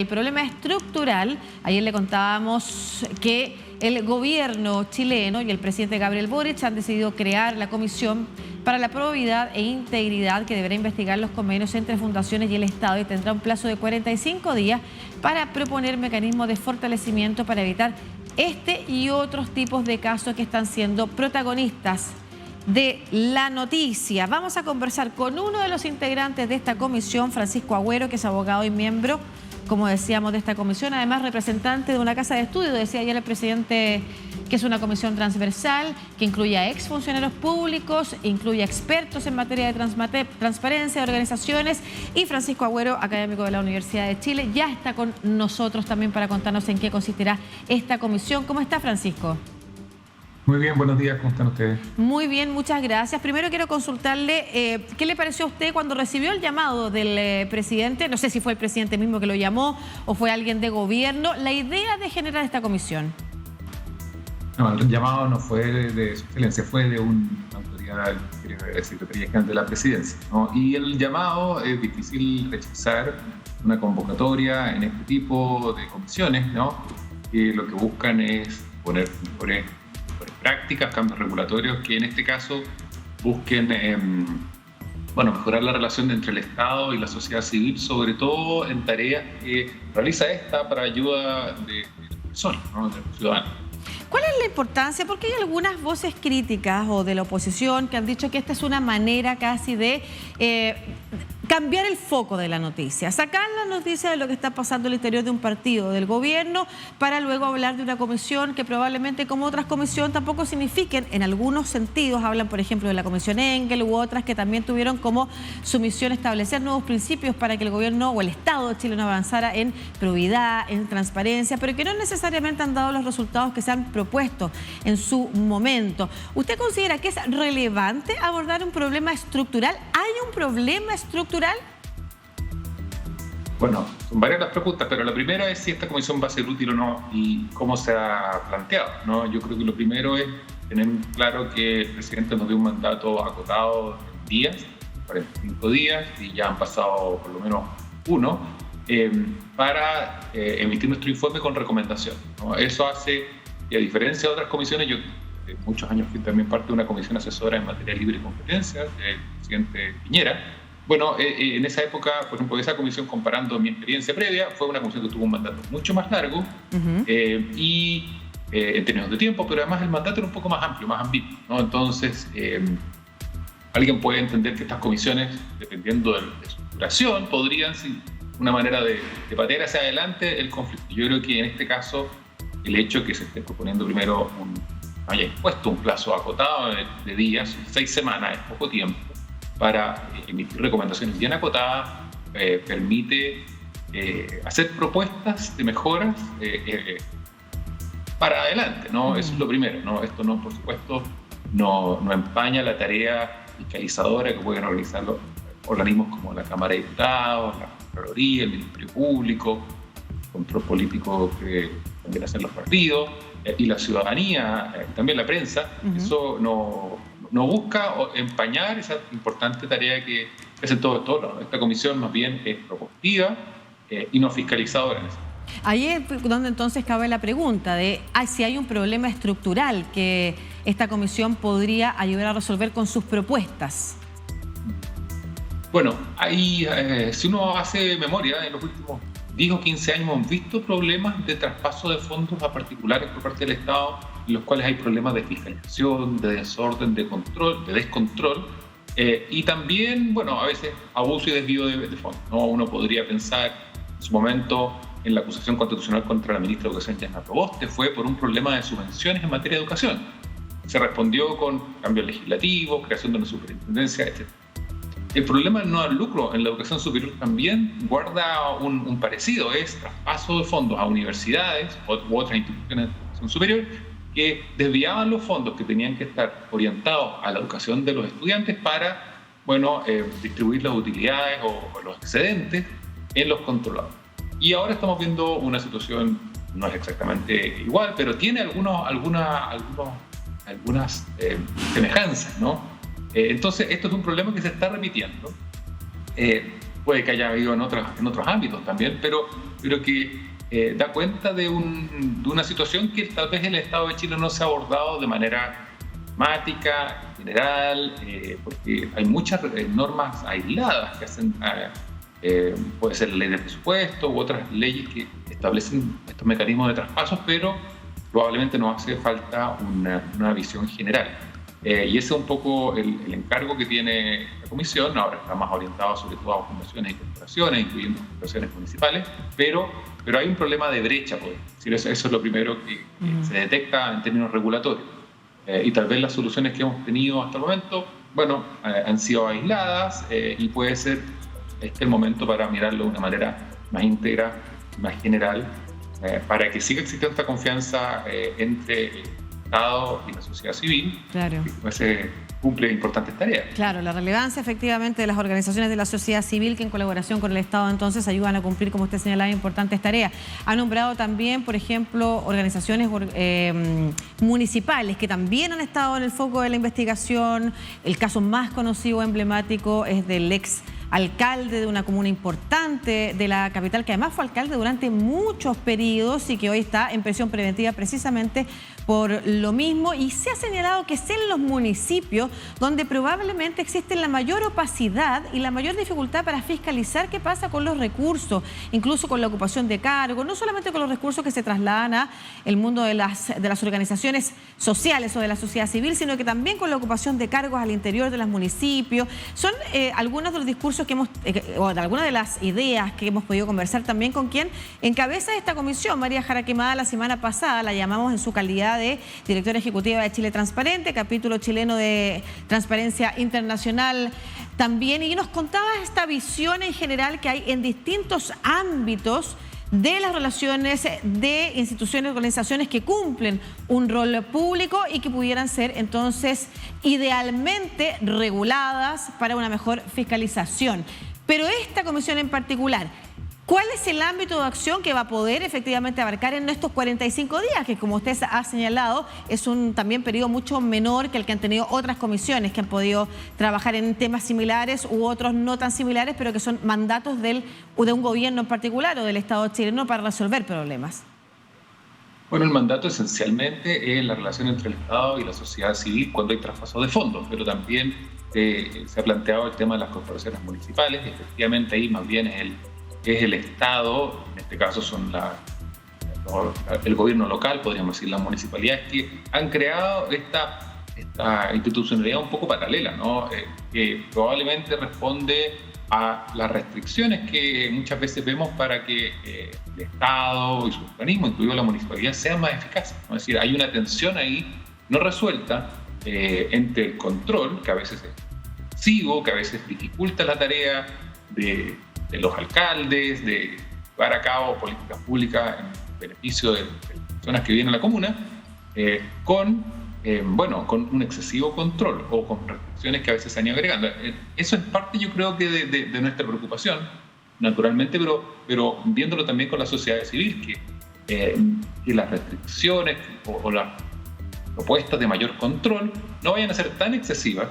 El problema estructural, ayer le contábamos que el gobierno chileno y el presidente Gabriel Boric han decidido crear la Comisión para la Probidad e Integridad que deberá investigar los convenios entre fundaciones y el Estado y tendrá un plazo de 45 días para proponer mecanismos de fortalecimiento para evitar este y otros tipos de casos que están siendo protagonistas de la noticia. Vamos a conversar con uno de los integrantes de esta comisión, Francisco Agüero, que es abogado y miembro, como decíamos, de esta comisión, además representante de una casa de estudio. Decía ayer el presidente que es una comisión transversal, que incluye a exfuncionarios públicos, incluye a expertos en materia de transparencia, organizaciones, y Francisco Agüero, académico de la Universidad de Chile, ya está con nosotros también para contarnos en qué consistirá esta comisión. ¿Cómo está, Francisco? Muy bien, buenos días, ¿cómo están ustedes? Muy bien, muchas gracias. Primero quiero consultarle qué le pareció a usted cuando recibió el llamado del presidente, no sé si fue el presidente mismo que lo llamó o fue alguien de gobierno, la idea de generar esta comisión. No, el llamado no fue de su excelencia, fue de una autoridad de Secretaría General de la Presidencia, ¿no? Y el llamado es difícil rechazar una convocatoria en este tipo de comisiones, ¿no? Que lo que buscan es poner prácticas, cambios regulatorios que en este caso busquen mejorar la relación entre el Estado y la sociedad civil, sobre todo en tareas que realiza esta para ayuda de las personas, ¿no? De los ciudadanos. ¿Cuál es la importancia? Porque hay algunas voces críticas o de la oposición que han dicho que esta es una manera casi de cambiar el foco de la noticia, sacar la noticia de lo que está pasando al interior de un partido, del gobierno, para luego hablar de una comisión que probablemente, como otras comisiones, tampoco signifiquen, en algunos sentidos, hablan por ejemplo de la comisión Engel u otras que también tuvieron como su misión establecer nuevos principios para que el gobierno o el Estado de Chile no avanzara en probidad, en transparencia, pero que no necesariamente han dado los resultados que se han propuesto en su momento. ¿Usted considera que es relevante abordar un problema estructural? ¿Hay un problema estructural? Bueno, son varias las preguntas, pero la primera es si esta comisión va a ser útil o no y cómo se ha planteado, ¿no? Yo creo que lo primero es tener claro que el presidente nos dio un mandato acotado en días, 45 días, y ya han pasado por lo menos uno, para emitir nuestro informe con recomendación, ¿no? Eso hace que, a diferencia de otras comisiones, yo muchos años fui también parte de una comisión asesora en materia libre y competencia del presidente Piñera. Bueno, en esa época, por ejemplo, esa comisión, comparando mi experiencia previa, fue una comisión que tuvo un mandato mucho más largo en términos de tiempo, pero además el mandato era un poco más amplio, más ambiguo, ¿no? Entonces, alguien puede entender que estas comisiones, dependiendo de su duración, podrían ser una manera de patear hacia adelante el conflicto. Yo creo que en este caso, el hecho de que se esté proponiendo primero haya impuesto un plazo acotado de días, 6 semanas, es poco tiempo, para emitir recomendaciones bien acotadas, permite hacer propuestas de mejoras para adelante, ¿no? Eso es lo primero, ¿no? Esto no, por supuesto, no empaña la tarea fiscalizadora que pueden realizar los organismos como la Cámara de Diputados, la Contraloría, el Ministerio Público, el control político que también hacen los partidos y la ciudadanía, también la prensa. Eso no busca empañar esa importante tarea que es en todo esto. Esta comisión más bien es propositiva y no fiscalizadora. Ahí es donde entonces cabe la pregunta de si hay un problema estructural que esta comisión podría ayudar a resolver con sus propuestas. Bueno, si uno hace memoria, en los últimos 10 o 15 años hemos visto problemas de traspaso de fondos a particulares por parte del Estado, en los cuales hay problemas de fiscalización, de desorden, de control, de descontrol, y también, a veces abuso y desvío de fondos, ¿no? Uno podría pensar en su momento en la acusación constitucional contra la ministra de Educación, Yana Proboste, fue por un problema de subvenciones en materia de educación. Se respondió con cambios legislativos, creación de una superintendencia, etc. El problema del no al lucro en la educación superior también guarda un parecido, es traspaso de fondos a universidades u otras instituciones de educación superior que desviaban los fondos que tenían que estar orientados a la educación de los estudiantes para, distribuir las utilidades o los excedentes en los controlados. Y ahora estamos viendo una situación, no es exactamente igual, pero tiene algunas semejanzas, ¿no? Entonces, esto es un problema que se está repitiendo. Puede que haya habido en otros ámbitos también, pero pero que da cuenta de una situación que tal vez el Estado de Chile no se ha abordado de manera sistemática, general, porque hay muchas normas aisladas que hacen, puede ser la ley de presupuesto u otras leyes que establecen estos mecanismos de traspasos, pero probablemente nos hace falta una visión general. Y ese es un poco el encargo que tiene la Comisión. Ahora está más orientado sobre todo a fundaciones y corporaciones, incluyendo corporaciones municipales, pero hay un problema de brecha, pues. Eso es lo primero que se detecta en términos regulatorios. Y tal vez las soluciones que hemos tenido hasta el momento, bueno, han sido aisladas y puede ser el momento para mirarlo de una manera más íntegra, más general, para que siga existiendo esta confianza entre el Estado y la sociedad civil. Claro. Que se cumple importantes tareas. Claro, la relevancia efectivamente de las organizaciones de la sociedad civil que en colaboración con el Estado entonces ayudan a cumplir, como usted señalaba, importantes tareas. Ha nombrado también, por ejemplo, organizaciones municipales que también han estado en el foco de la investigación. El caso más conocido, emblemático, es del ex alcalde de una comuna importante de la capital, que además fue alcalde durante muchos periodos y que hoy está en prisión preventiva precisamente por lo mismo. Y se ha señalado que es en los municipios donde probablemente existe la mayor opacidad y la mayor dificultad para fiscalizar qué pasa con los recursos, incluso con la ocupación de cargos, no solamente con los recursos que se trasladan a el mundo de las organizaciones sociales o de la sociedad civil, sino que también con la ocupación de cargos al interior de los municipios. Son algunos de los discursos que hemos, o de algunas de las ideas que hemos podido conversar también con quien encabeza esta comisión, María Jara Quemada. La semana pasada la llamamos en su calidad de directora ejecutiva de Chile Transparente, capítulo chileno de Transparencia Internacional también, y nos contaba esta visión en general que hay en distintos ámbitos de las relaciones de instituciones y organizaciones que cumplen un rol público y que pudieran ser entonces idealmente reguladas para una mejor fiscalización. Pero esta comisión en particular, ¿cuál es el ámbito de acción que va a poder efectivamente abarcar en estos 45 días? Que, como usted ha señalado, es un también periodo mucho menor que el que han tenido otras comisiones que han podido trabajar en temas similares u otros no tan similares, pero que son mandatos de un gobierno en particular o del Estado chileno para resolver problemas. Bueno, el mandato esencialmente es la relación entre el Estado y la sociedad civil cuando hay traspaso de fondos, pero también se ha planteado el tema de las corporaciones municipales, y efectivamente ahí más bien es el Estado, en este caso son el gobierno local, podríamos decir, las municipalidades, que han creado esta institucionalidad un poco paralela, ¿no? Que probablemente responde a las restricciones que muchas veces vemos para que el Estado y sus organismos, incluido la municipalidad, sean más eficaces, ¿no? Es decir, hay una tensión ahí no resuelta entre el control, que a veces es excesivo, que a veces dificulta la tarea de los alcaldes, de llevar a cabo políticas públicas en beneficio de las personas que viven en la comuna, con un excesivo control o con restricciones que a veces se han ido agregando. Eso es parte, yo creo, que de nuestra preocupación, naturalmente, pero viéndolo también con la sociedad civil, que las restricciones o las propuestas de mayor control no vayan a ser tan excesivas,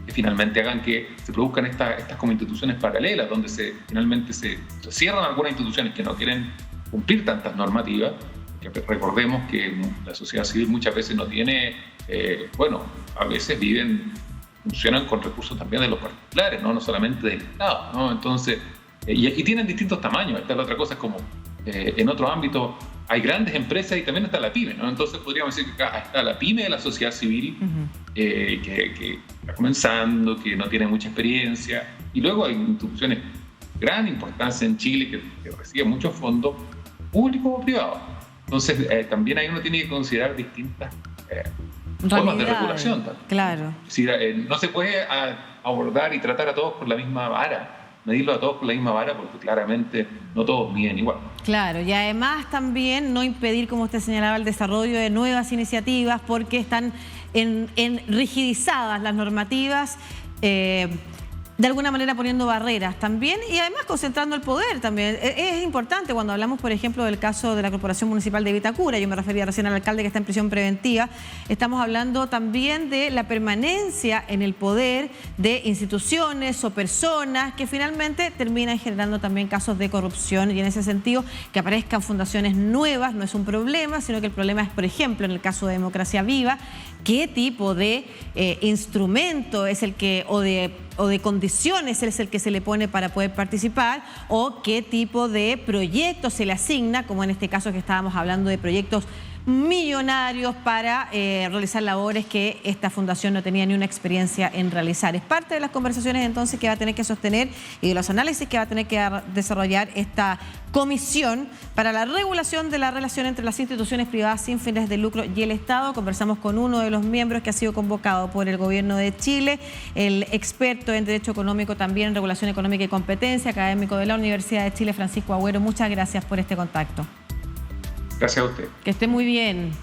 que finalmente hagan que se produzcan estas como instituciones paralelas, donde finalmente se cierran algunas instituciones que no quieren cumplir tantas normativas. Que recordemos que la sociedad civil muchas veces no tiene, a veces funcionan con recursos también de los particulares, no solamente del Estado, ¿no? Entonces, y tienen distintos tamaños. Esta es la otra cosa, es como en otros ámbitos hay grandes empresas y también está la pyme, ¿no? Entonces podríamos decir que acá está la pyme de la sociedad civil, que está comenzando, que no tiene mucha experiencia, y luego hay instituciones de gran importancia en Chile que reciben muchos fondos públicos o privados. Entonces también ahí uno tiene que considerar distintas formas de regulación. Claro. Es decir, no se puede abordar y tratar a todos por la misma vara, medirlo a todos por la misma vara, porque claramente no todos miden igual. Claro, y además también no impedir, como usted señalaba, el desarrollo de nuevas iniciativas, porque están rigidizadas las normativas de alguna manera poniendo barreras también y además concentrando el poder también. Es importante cuando hablamos, por ejemplo, del caso de la Corporación Municipal de Vitacura, yo me refería recién al alcalde que está en prisión preventiva, estamos hablando también de la permanencia en el poder de instituciones o personas que finalmente terminan generando también casos de corrupción y en ese sentido que aparezcan fundaciones nuevas no es un problema, sino que el problema es, por ejemplo, en el caso de Democracia Viva, qué tipo de instrumento es el que, o de condiciones es el que se le pone para poder participar, o qué tipo de proyectos se le asigna, como en este caso que estábamos hablando de proyectos millonarios para realizar labores que esta fundación no tenía ni una experiencia en realizar. Es parte de las conversaciones entonces que va a tener que sostener y de los análisis que va a tener que desarrollar esta comisión para la regulación de la relación entre las instituciones privadas sin fines de lucro y el Estado. Conversamos con uno de los miembros que ha sido convocado por el Gobierno de Chile, el experto en Derecho Económico, también en Regulación Económica y Competencia, académico de la Universidad de Chile, Francisco Agüero. Muchas gracias por este contacto. Gracias a usted. Que esté muy bien.